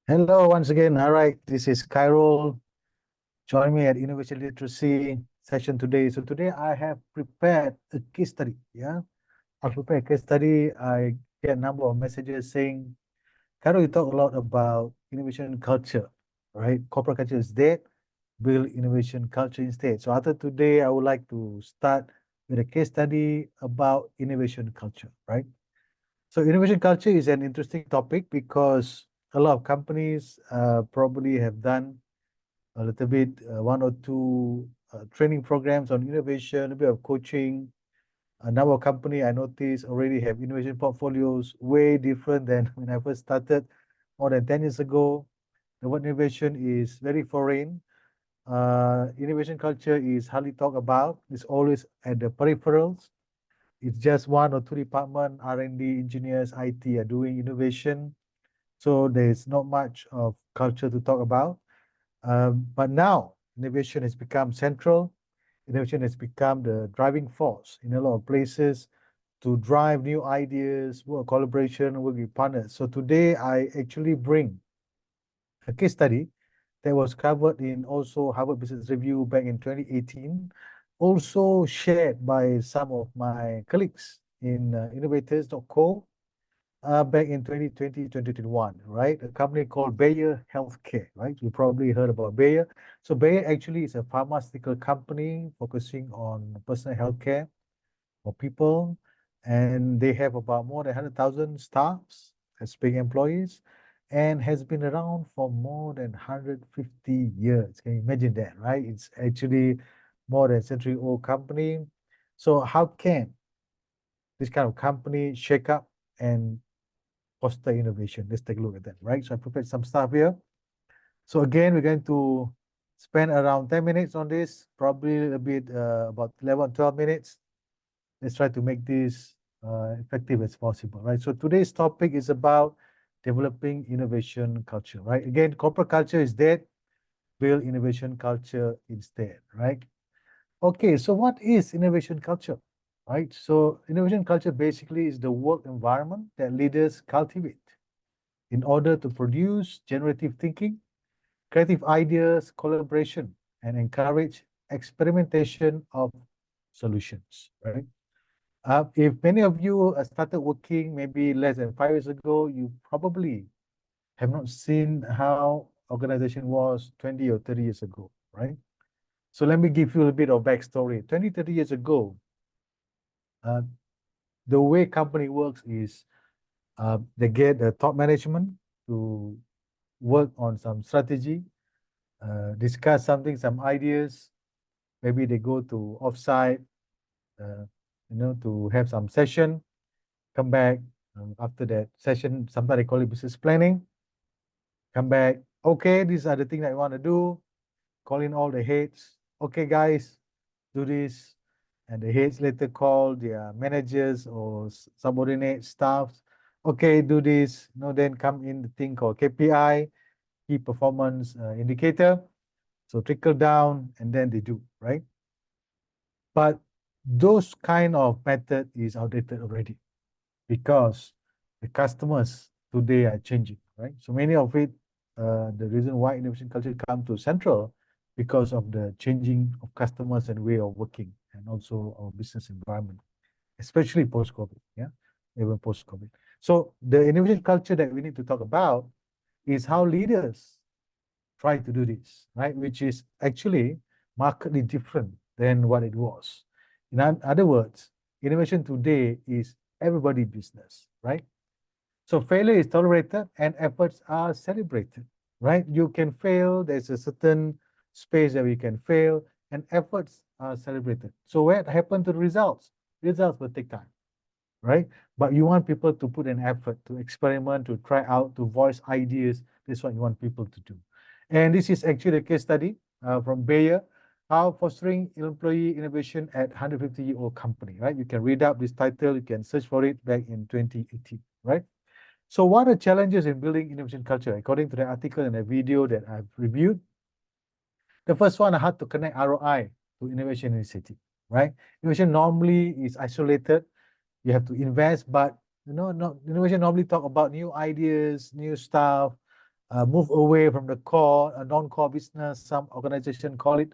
Hello, once again. All right, this is Kyrol. Join me at Innovation Literacy session today. So today I have prepared a case study. Yeah, I prepared a case study. I get a number of messages saying, Kyrol, you talk a lot about innovation culture, right? Corporate culture is dead. Build innovation culture instead. So after today, I would like to start with a case study about innovation culture, right? So innovation culture is an interesting topic because a lot of companies probably have done a little bit, one or two training programs on innovation, a bit of coaching. A number of company I noticed already have innovation portfolios way different than when I first started more than 10 years ago. The word innovation is very foreign. Innovation culture is hardly talked about. It's always at the peripherals. It's just one or two department, R&D, engineers, IT are doing innovation. So there's not much of culture to talk about. But now innovation has become central. Innovation has become the driving force in a lot of places to drive new ideas, work collaboration, work with partners. So today I actually bring a case study that was covered in also Harvard Business Review back in 2018, also shared by some of my colleagues in innovators.co back in 2020, 2021, right? A company called Bayer Healthcare, right? You probably heard about Bayer. So Bayer actually is a pharmaceutical company focusing on personal healthcare for people. And they have about more than 100,000 staffs as big employees and has been around for more than 150 years. Can you imagine that, right? It's actually more than a century-old company. So how can this kind of company shake up and foster innovation? Let's take a look at that, right? So I prepared some stuff here. So again, we're going to spend around 10 minutes on this, probably a bit about 11, 12 minutes. Let's try to make this effective as possible, right? So today's topic is about developing innovation culture, right? Again, corporate culture is dead, build innovation culture instead, right? Okay, so what is innovation culture, right? So innovation culture basically is the work environment that leaders cultivate in order to produce generative thinking, creative ideas, collaboration, and encourage experimentation of solutions, right? If many of you started working maybe less than 5 years ago, you probably have not seen how organization was 20 or 30 years ago, right? So let me give you a bit of backstory. 20, 30 years ago, uh, the way company works is they get the top management to work on some strategy, discuss something, some ideas. Maybe they go to offsite, uh, to have some session, come back after that session. Sometimes they call it business planning. Come back. Okay, these are the things that I want to do. Call in all the heads. Okay, guys, do this. And the heads later call their managers or subordinate staffs. Okay, do this. Then come in the thing called KPI, key performance indicator. So trickle down, and then they do, right? But those kind of method is outdated already because the customers today are changing, right? So many of it, the reason why innovation culture come to central because of the changing of customers and way of working and also our business environment, especially post-COVID, yeah, even post-COVID. So the innovation culture that we need to talk about is how leaders try to do this, right? Which is actually markedly different than what it was. In other words, innovation today is everybody business, right? So failure is tolerated and efforts are celebrated, right? You can fail, there's a certain space that we can fail, and efforts are celebrated. So what happened to the results? Results will take time, right? But you want people to put an effort, to experiment, to try out, to voice ideas. That's what you want people to do. And this is actually a case study from Bayer, how fostering employee innovation at 150-year-old company, right? You can read up this title, you can search for it back in 2018, right? So what are challenges in building innovation culture? According to the article and the video that I've reviewed, the first one, how to connect ROI to innovation initiative, right? Innovation normally is isolated. You have to invest, but innovation normally talk about new ideas, new stuff, move away from the core, a non-core business, some organization call it.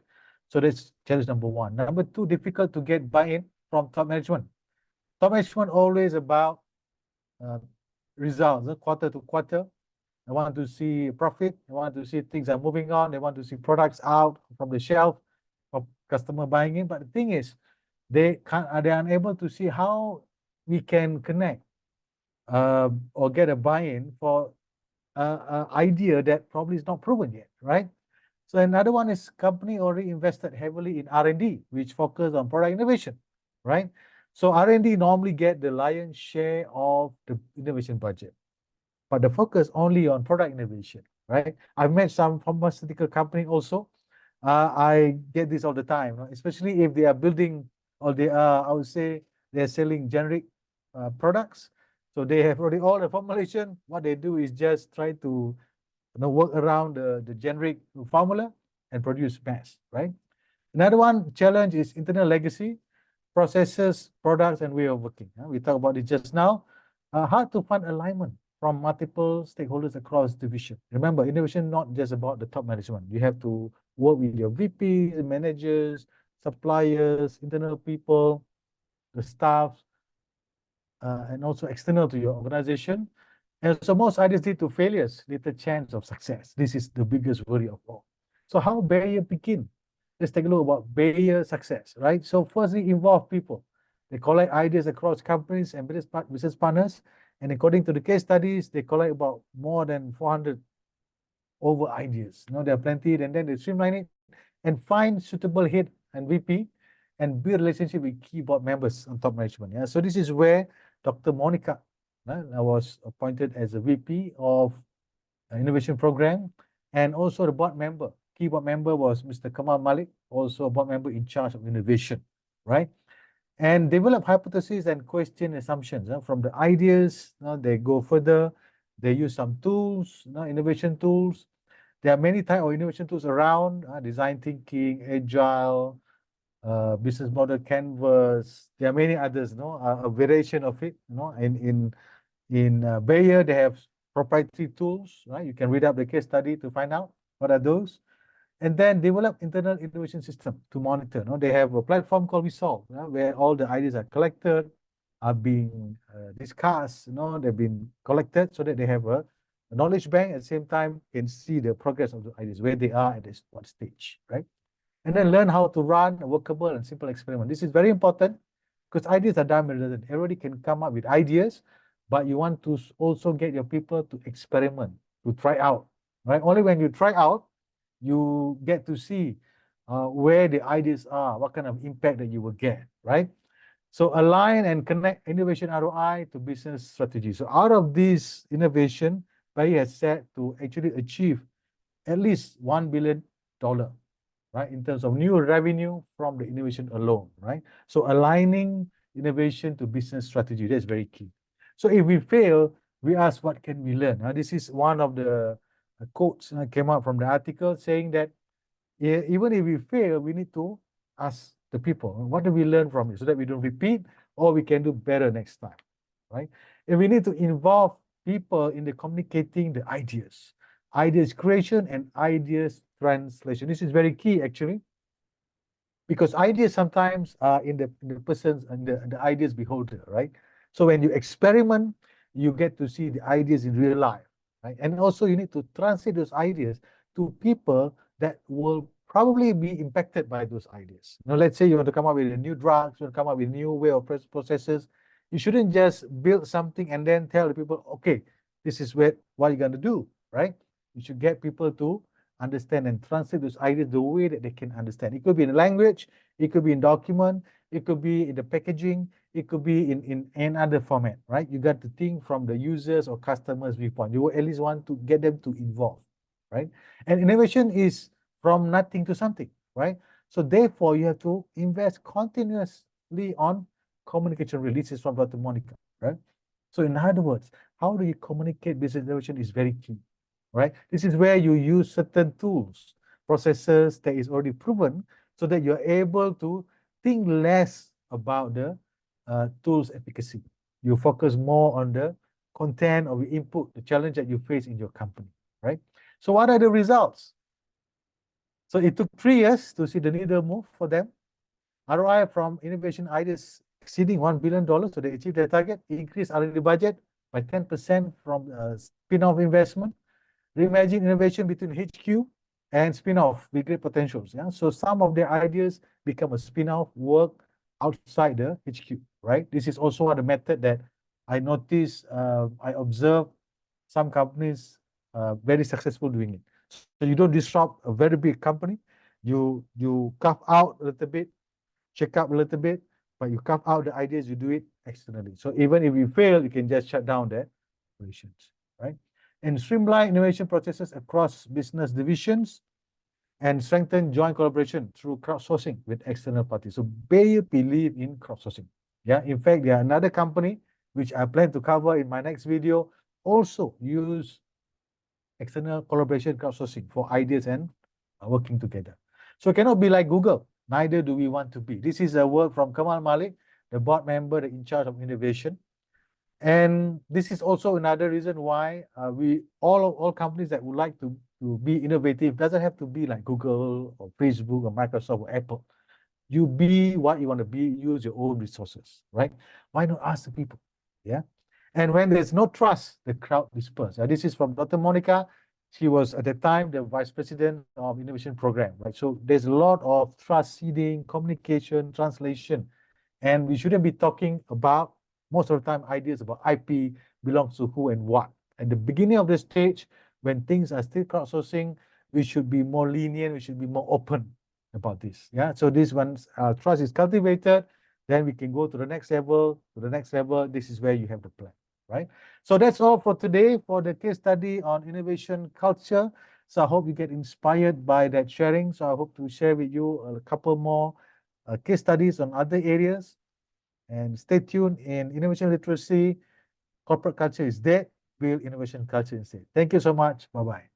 So that's challenge number one. Number two, difficult to get buy-in from top management. Top management always about results, quarter to quarter. They want to see profit. They want to see things are moving on. They want to see products out from the shelf of customer buying in. But the thing is, they are unable to see how we can connect or get a buy-in for an idea that probably is not proven yet, right? So another one is company already invested heavily in R&D, which focus on product innovation, right? So R&D normally get the lion's share of the innovation budget, but the focus only on product innovation, right? I've met some pharmaceutical company also. I get this all the time, especially if they are building or they are, I would say, they're selling generic products. So they have already all the formulation. What they do is just try to work around the generic formula and produce mass, right? Another one challenge is internal legacy, processes, products, and way of working. We talked about it just now. Hard to find alignment from multiple stakeholders across division. Remember, innovation not just about the top management. You have to work with your VPs, managers, suppliers, internal people, the staff, and also external to your organization. And so most ideas lead to failures, little chance of success. This is the biggest worry of all. So how barrier begin? Let's take a look about barrier success, right? So firstly, involve people. They collect ideas across companies and business partners. And according to the case studies, they collect about more than 400 over ideas. There are plenty, and then they streamline it and find suitable head and VP and build relationship with key board members on top management. Yeah, so this is where Dr. Monica I was appointed as a VP of innovation program, and also the board member. Key board member was Mr. Kamal Malik, also a board member in charge of innovation, right? And develop hypotheses and question assumptions. From the ideas, they go further. They use some tools, innovation tools. There are many types of innovation tools around, design thinking, agile, business model canvas. There are many others, a variation of it. In Bayer, they have proprietary tools, right? You can read up the case study to find out what are those. And then develop internal innovation system to monitor. They have a platform called Resolve, where all the ideas are collected, are being discussed, they've been collected so that they have a knowledge bank. At the same time, can see the progress of the ideas, where they are at this what stage, right? And then learn how to run a workable and simple experiment. This is very important because ideas are done redundant. Everybody can come up with ideas, but you want to also get your people to experiment, to try out, right? Only when you try out, you get to see where the ideas are, what kind of impact that you will get, right? So align and connect innovation ROI to business strategy. So out of this innovation, Bayer has set to actually achieve at least $1 billion, right? In terms of new revenue from the innovation alone, right? So aligning innovation to business strategy, that's very key. So if we fail, we ask, what can we learn? This is one of the quotes came out from the article saying that even if we fail, we need to ask the people, what do we learn from it so that we don't repeat or we can do better next time, right? And we need to involve people in the communicating the ideas creation and ideas translation. This is very key actually, because ideas sometimes are in the person's and the ideas beholder, right? So when you experiment, you get to see the ideas in real life, right? And also you need to translate those ideas to people that will probably be impacted by those ideas. Let's say you want to come up with a new drug, you want to come up with a new way of processes. You shouldn't just build something and then tell the people, okay, this is what you're going to do, right? You should get people to understand and translate those ideas the way that they can understand. It could be in language, it could be in document, it could be in the packaging, it could be in another format, right? You got to think from the users or customers' viewpoint. You at least want to get them to involve, right? And innovation is from nothing to something, right? So therefore, you have to invest continuously on communication releases from Dr. Monica, right? So in other words, how do you communicate business innovation is very key, right? This is where you use certain tools, processes that is already proven so that you're able to think less about the tool's efficacy. You focus more on the content or the input, the challenge that you face in your company, right? So what are the results? So it took 3 years to see the needle move for them. ROI from innovation ideas exceeding $1 billion, so they achieved their target, increased R&D budget by 10% from spin-off investment, reimagine innovation between HQ and spin-off with great potentials. Yeah, so some of their ideas become a spin-off work outside the HQ, right? This is also one of the method that I noticed, I observed some companies very successful doing it. So you don't disrupt a very big company. You carve out a little bit, check up a little bit, but you carve out the ideas, you do it externally. So even if you fail, you can just shut down the operations, right? And streamline innovation processes across business divisions and strengthen joint collaboration through crowdsourcing with external parties. So Bayer believe in crowdsourcing. Yeah, in fact, there are another company which I plan to cover in my next video also use external collaboration crowdsourcing for ideas and working together. So it cannot be like Google. Neither do we want to be. This is a word from Kamal Malik, the board member in charge of innovation. And this is also another reason why all companies that would like to be innovative doesn't have to be like Google or Facebook or Microsoft or Apple. You be what you want to be, use your own resources, right? Why not ask the people? Yeah. And when there's no trust, the crowd disperses. This is from Dr. Monica. She was at the time the vice president of innovation program, right? So there's a lot of trust seeding, communication, translation, and we shouldn't be talking about most of the time ideas about IP belongs to who and what. At the beginning of the stage, when things are still crowdsourcing, we should be more lenient, we should be more open about this. Yeah. So this once trust is cultivated, then we can go to the next level, This is where you have the plan, right? So that's all for today for the case study on innovation culture. So I hope you get inspired by that sharing. So I hope to share with you a couple more case studies on other areas. And stay tuned in Innovation Literacy. Corporate culture is dead. Build innovation culture instead. Thank you so much. Bye-bye.